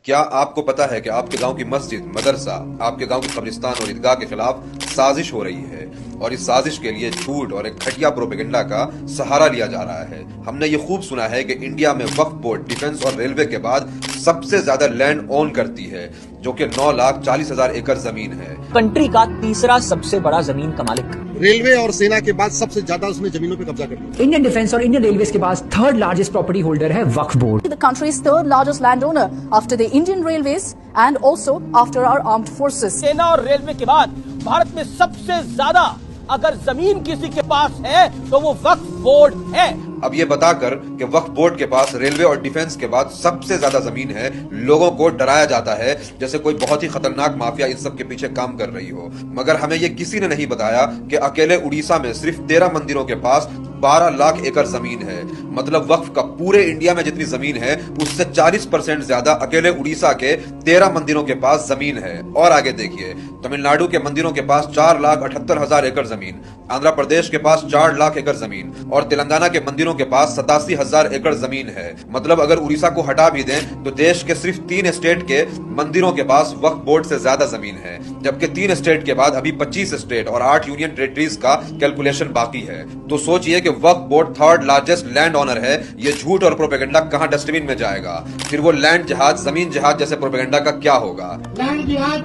क्या आपको पता है कि आपके गांव की मस्जिद, मदरसा, आपके गांव की कब्रिस्तान और ईदगाह के खिलाफ साजिश हो रही है और इस साजिश के लिए झूठ और एक घटिया प्रोपेगेंडा का सहारा लिया जा रहा है। हमने ये खूब सुना है कि इंडिया में वक्फ बोर्ड डिफेंस और रेलवे के बाद सबसे ज्यादा लैंड ओन करती है, जो कि 9,40,000 एकड़ जमीन है। कंट्री का तीसरा सबसे बड़ा जमीन का मालिक। रेलवे और सेना के बाद सबसे ज्यादा उसने जमीनों पे कब्जा कर लिया। इंडियन डिफेंस और इंडियन रेलवे के पास थर्ड लार्जेस्ट प्रॉपर्टी होल्डर है वक्फ board. The country's third largest landowner after the Indian Railways and also after our armed forces. सेना और रेलवे के बाद भारत में सबसे ज्यादा अगर जमीन किसी के पास है तो वो वक्फ बोर्ड है। अब ये बताकर कि वक्फ बोर्ड के पास रेलवे और डिफेंस के बाद सबसे ज्यादा जमीन है, लोगों को डराया जाता है जैसे कोई बहुत ही खतरनाक माफिया इन सब के पीछे काम कर रही हो। मगर हमें ये किसी ने नहीं बताया कि अकेले उड़ीसा में सिर्फ 13 मंदिरों के पास 12 लाख एकड़ जमीन है। मतलब वक्फ का पूरे इंडिया में जितनी जमीन है उससे 40% ज्यादा अकेले उड़ीसा के 13 मंदिरों के पास जमीन है। और आगे देखिए, तमिलनाडु के मंदिरों के पास 4,78,000 एकड़ जमीन, आंध्र प्रदेश के पास 4 लाख एकड़ जमीन और तेलंगाना के मंदिरों के पास 87,000 एकड़ जमीन है। मतलब अगर उड़ीसा को हटा भी दें तो देश के सिर्फ 3 स्टेट के मंदिरों के पास वक्फ बोर्ड से ज्यादा जमीन है, जबकि 3 स्टेट के बाद अभी 25 स्टेट और 8 यूनियन टेरिटरीज का कैलकुलेशन बाकी है। तो सोचिए कि Waqf board third largest land owner है, ये झूठ और प्रोपेगेंडा कहां डस्टबिन में जाएगा? फिर वो लैंड जहाज, जमीन जहाज जैसे प्रोपेगेंडा का क्या होगा? लैंड जिहाद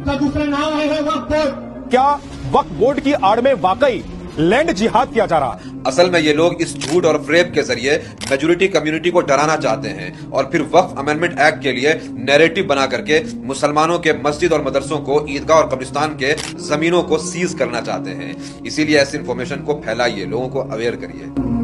का दूसरा नाम है वक्फ बोर्ड। क्या वक्फ बोर्ड की आड़ में वाकई लैंड जिहाद किया जा रहा है? असल में ये लोग इस झूठ और फ्रेब के जरिए मेजोरिटी कम्युनिटी को डराना चाहते हैं और फिर वक्फ अमेंडमेंट एक्ट के लिए नैरेटिव बना करके मुसलमानों के मस्जिद और मदरसों को, ईदगाह और कब्रिस्तान के जमीनों को सीज करना चाहते हैं। इसीलिए ऐसी इंफॉर्मेशन को फैलाइए, लोगों को अवेयर करिए।